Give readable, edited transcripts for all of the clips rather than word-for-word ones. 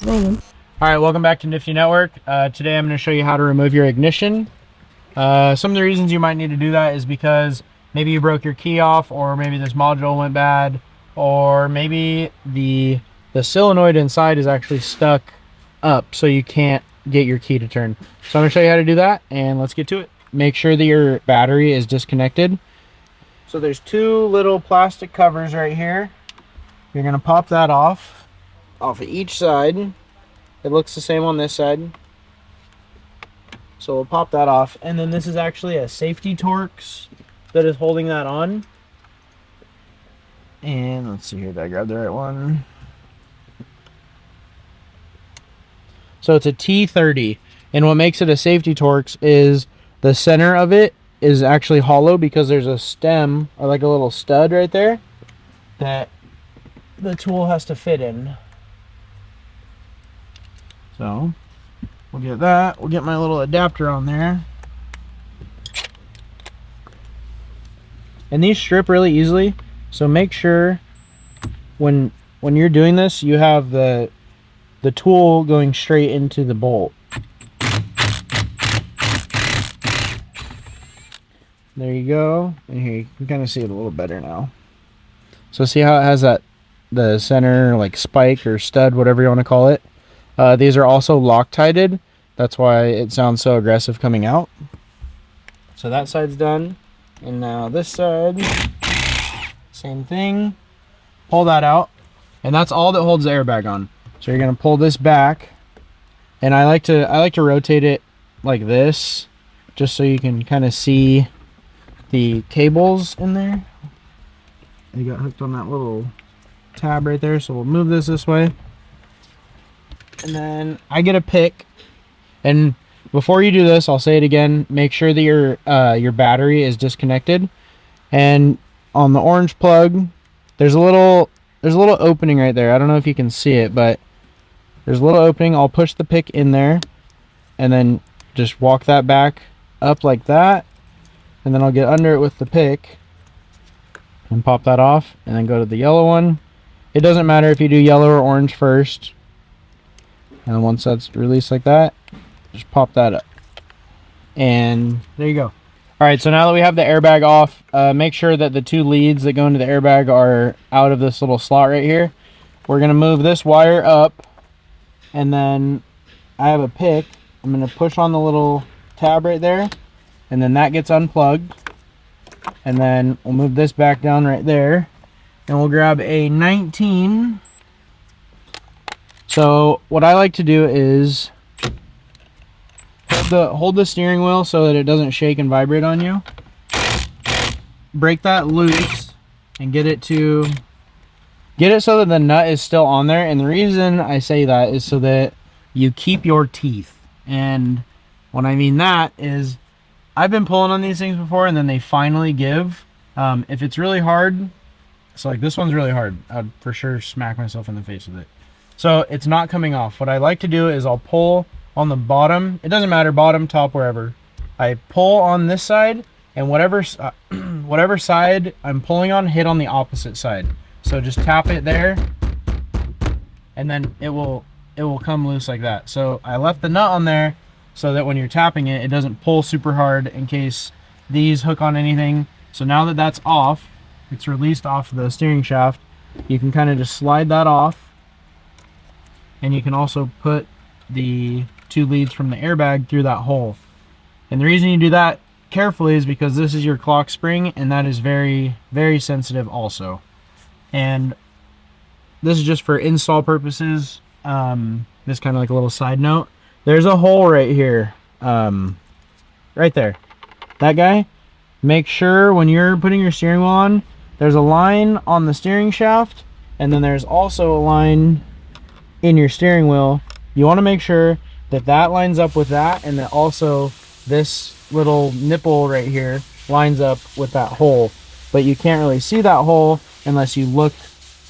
Rolling. All right, welcome back to Nifty Network. Today I'm going to show you how to remove your ignition. Some of the reasons you might need to do that is because maybe you broke your key off, or maybe this module went bad, or maybe the solenoid inside is actually stuck up so you can't get your key to turn. So I'm going to show you how to do that, and let's get to it. Make sure that your battery is disconnected. So there's two little plastic covers right here. You're going to pop that off of each side. It looks the same on this side. So we'll pop that off. And then this is actually a safety Torx that is holding that on. And let's see here, did I grab the right one? So it's a T30. And what makes it a safety Torx is the center of it is actually hollow because there's a stem, or like a little stud right there, that the tool has to fit in. So we'll get that. We'll get my little adapter on there. And these strip really easily. So make sure when you're doing this, you have the tool going straight into the bolt. There you go. And here you can kind of see it a little better now. So see how it has the center like spike or stud, whatever you want to call it. These are also Loctited. That's why it sounds so aggressive coming out. So that side's done. And now this side, same thing. Pull that out. And that's all that holds the airbag on. So you're gonna pull this back. And I like to rotate it like this, just so you can kind of see the cables in there. They got hooked on that little tab right there. So we'll move this way. And then I get a pick, and before you do this, I'll say it again, make sure that your battery is disconnected. And on the orange plug, there's a little opening right there. I don't know if you can see it, but there's a little opening. I'll push the pick in there and then just walk that back up like that, and then I'll get under it with the pick and pop that off, and then go to the yellow one. It doesn't matter if you do yellow or orange first. And once that's released like that, just pop that up. And there you go. All right, so now that we have the airbag off, make sure that the two leads that go into the airbag are out of this little slot right here. We're gonna move this wire up, and then I have a pick. I'm gonna push on the little tab right there, and then that gets unplugged. And then we'll move this back down right there, and we'll grab a 19. So what I like to do is hold the steering wheel so that it doesn't shake and vibrate on you. Break that loose and get it so that the nut is still on there. And the reason I say that is so that you keep your teeth. And what I mean that is, I've been pulling on these things before and then they finally give. If it's really hard, so like this one's really hard, I'd for sure smack myself in the face with it. So it's not coming off. What I like to do is I'll pull on the bottom. It doesn't matter, bottom, top, wherever. I pull on this side, and whatever side I'm pulling on, hit on the opposite side. So just tap it there, and then it will come loose like that. So I left the nut on there so that when you're tapping it, it doesn't pull super hard in case these hook on anything. So now that that's off, it's released off the steering shaft, you can kind of just slide that off. And you can also put the two leads from the airbag through that hole. And the reason you do that carefully is because this is your clock spring, and that is very, very sensitive also. And this is just for install purposes. This kind of like a little side note. There's a hole right here, right there. That guy. Make sure when you're putting your steering wheel on, there's a line on the steering shaft, and then there's also a line in your steering wheel. You want to make sure that that lines up with that, and that also this little nipple right here lines up with that hole. But you can't really see that hole unless you look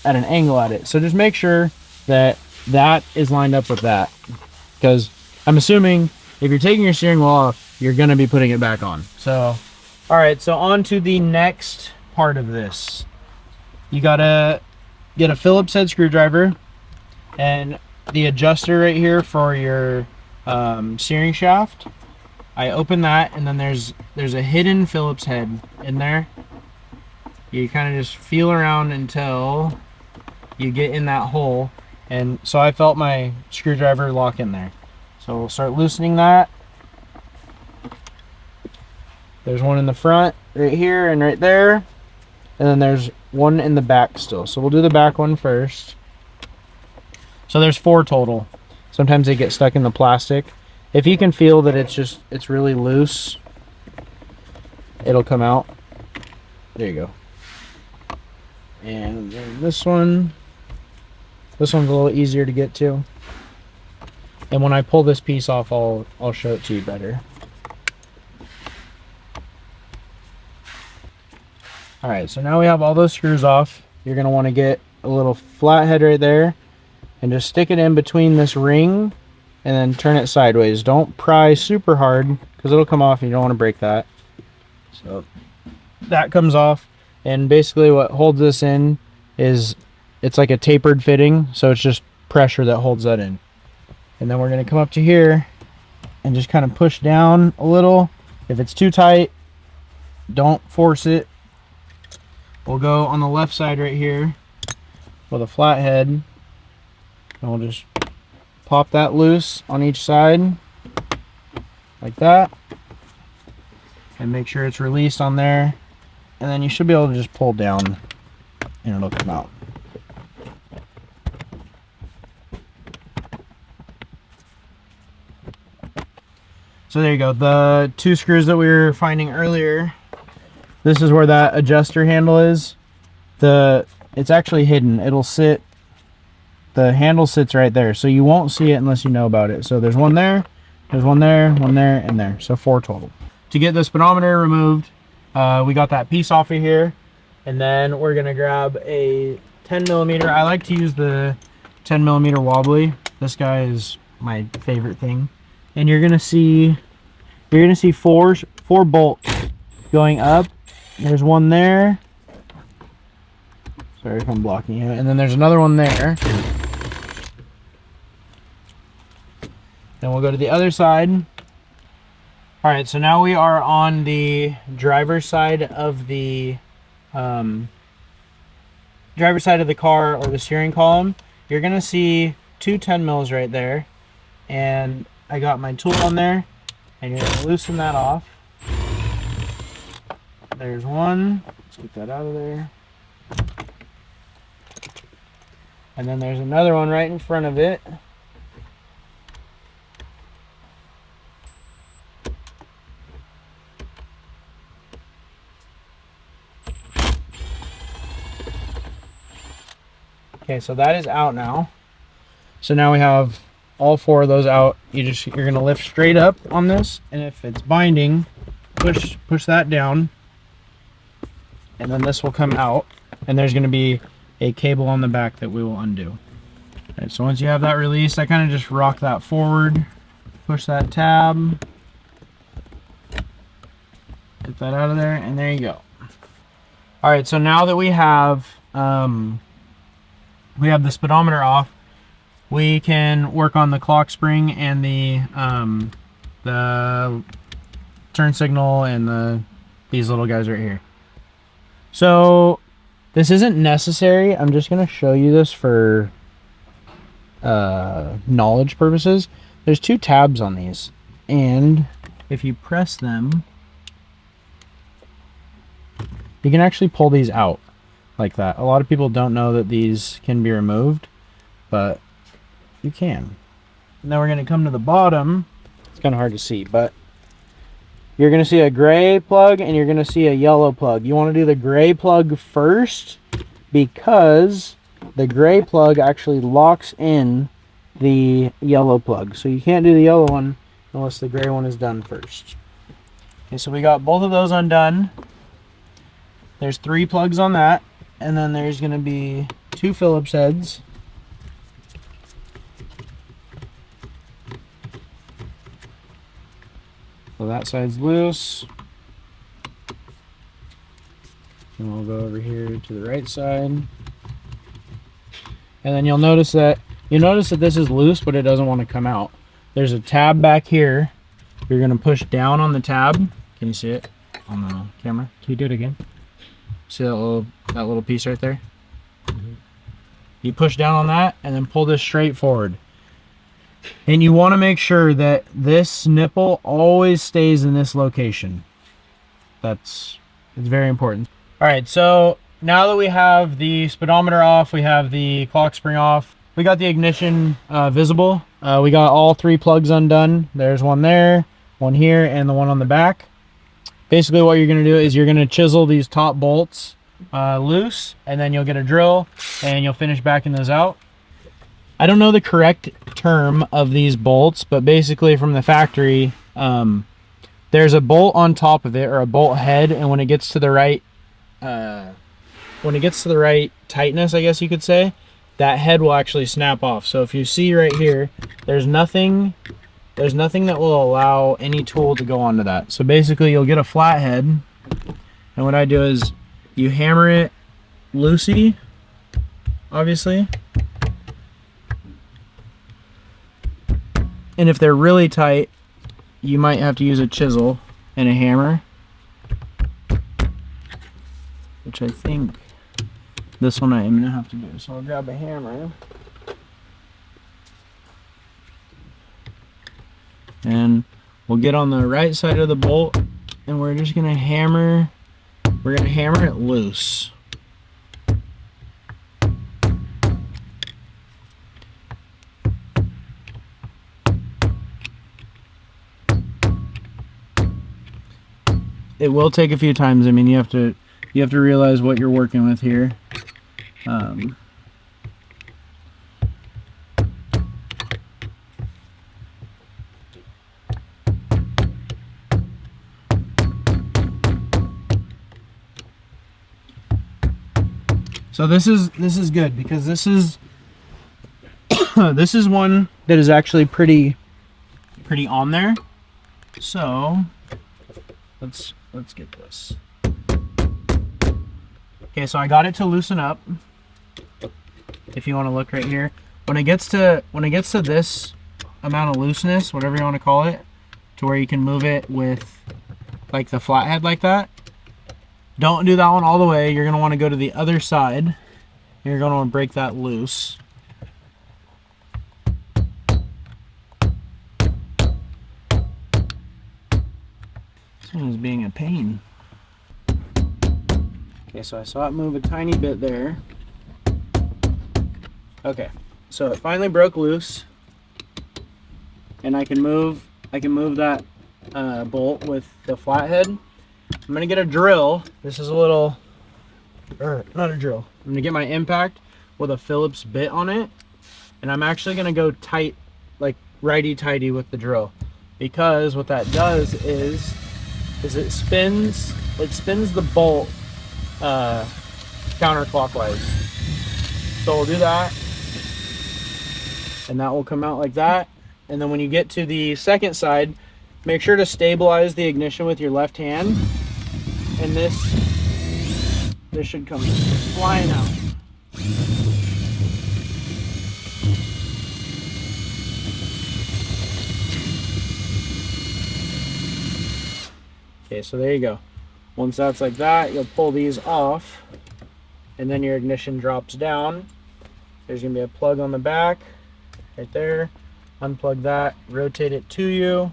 at an angle at it. So just make sure that that is lined up with that, because I'm assuming if you're taking your steering wheel off, you're going to be putting it back on. So all right, so on to the next part of this. You gotta get a Phillips head screwdriver, and the adjuster right here for your steering shaft. I open that, and then there's a hidden Phillips head in there. You kind of just feel around until you get in that hole, and so I felt my screwdriver lock in there. So we'll start loosening that. There's one in the front right here and right there, and then there's one in the back still. So we'll do the back one first. So there's 4 total. Sometimes they get stuck in the plastic. If you can feel that it's really loose, it'll come out. There you go. And then this one's a little easier to get to. And when I pull this piece off, I'll show it to you better. All right, so now we have all those screws off. You're gonna wanna get a little flathead right there and just stick it in between this ring and then turn it sideways. Don't pry super hard because it'll come off and you don't wanna break that. So that comes off, and basically what holds this in is it's like a tapered fitting, so it's just pressure that holds that in. And then we're gonna come up to here and just kind of push down a little. If it's too tight, don't force it. We'll go on the left side right here with a flathead, and we'll just pop that loose on each side like that, and make sure it's released on there, and then you should be able to just pull down and it'll come out. So there you go, the 2 screws that we were finding earlier. This is where that adjuster handle is. It's actually hidden. It'll sit, the handle sits right there, so you won't see it unless you know about it. So there's one there, there's one there, and there. So 4 total. To get the speedometer removed, we got that piece off of here, and then we're gonna grab a 10mm. I like to use the 10mm wobbly. This guy is my favorite thing. And you're gonna see 4 bolts going up. There's one there. Sorry if I'm blocking you. And then there's another one there. Then we'll go to the other side. All right, so now we are on the driver's side of the car or the steering column. You're gonna see 2 10mm right there, and I got my tool on there, and you're gonna loosen that off. There's one. Let's get that out of there. And then there's another one right in front of it. Okay, so that is out now. So now we have all 4 of those out. You're gonna lift straight up on this, and if it's binding, push that down, and then this will come out, and there's gonna be a cable on the back that we will undo. All right, so once you have that released, I kind of just rock that forward, push that tab, get that out of there, and there you go. All right, so now that we have the speedometer off, we can work on the clock spring and the turn signal and these little guys right here. So this isn't necessary. I'm just going to show you this for knowledge purposes. There's 2 tabs on these, and if you press them, you can actually pull these out like that. A lot of people don't know that these can be removed, but you can. Now we're going to come to the bottom. It's kind of hard to see, but you're going to see a gray plug and you're going to see a yellow plug. You want to do the gray plug first because the gray plug actually locks in the yellow plug. So you can't do the yellow one unless the gray one is done first. Okay, so we got both of those undone. There's 3 plugs on that, and then there's going to be 2 Phillips heads. So that side's loose. And we'll go over here to the right side. And then you'll notice that You notice that this is loose, but it doesn't want to come out. There's a tab back here. You're going to push down on the tab. Can you see it on the camera? Can you do it again? See that little piece right there? You push down on that and then pull this straight forward. And you want to make sure that this nipple always stays in this location. It's very important. All right, so now that we have the speedometer off, we have the clock spring off, we got the ignition visible. We got all 3 plugs undone. There's one there, one here, and the one on the back. Basically what you're going to do is you're going to chisel these top bolts loose, and then you'll get a drill and you'll finish backing those out. I don't know the correct term of these bolts, but basically from the factory, there's a bolt on top of it, or a bolt head, and when it gets to the right tightness, I guess you could say, that head will actually snap off. So if you see right here, there's nothing that will allow any tool to go onto that. So basically you'll get a flat head, and what I do is you hammer it loosey, obviously. And if they're really tight, you might have to use a chisel and a hammer, which I think this one I am gonna have to do. So I'll grab a hammer and we'll get on the right side of the bolt, and we're just gonna hammer. We're gonna hammer it loose. It will take a few times. I mean, you have to realize what you're working with here. So this is good, because this is this is one that is actually pretty on there. So let's get this. Okay, so I got it to loosen up. If you want to look right here, when it gets to this amount of looseness, whatever you want to call it, to where you can move it with like the flathead like that, don't do that one all the way. You're going to want to go to the other side. You're going to want to break that loose. This one is being a pain. Okay, so I saw it move a tiny bit there. Okay, so it finally broke loose, and I can move that bolt with the flathead. I'm gonna get a drill. This is a little, or not a drill. I'm gonna get my impact with a Phillips bit on it, and I'm actually gonna go tight, like righty-tighty with the drill, because what that does is it spins the bolt counterclockwise. So we'll do that, and that will come out like that. And then when you get to the second side, make sure to stabilize the ignition with your left hand, and this should come flying out. Okay, so there you go. Once that's like that, you'll pull these off, and then your ignition drops down. There's gonna be a plug on the back right there. Unplug that, rotate it to you,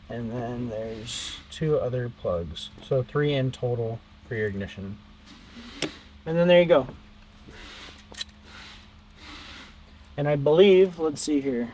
and then there's 2 other plugs, so 3 in total for your ignition. And then there you go. And I believe, let's see here,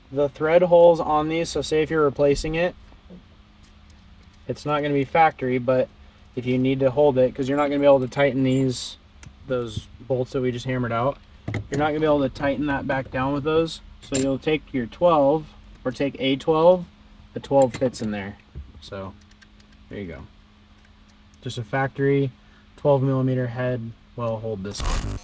the thread holes on these, so say if you're replacing it, it's not going to be factory, but if you need to hold it, because you're not going to be able to tighten those bolts that we just hammered out, you're not going to be able to tighten that back down with those. So you'll take your 12, or take a 12, the 12 fits in there. So there you go. Just a factory 12mm head will hold this on.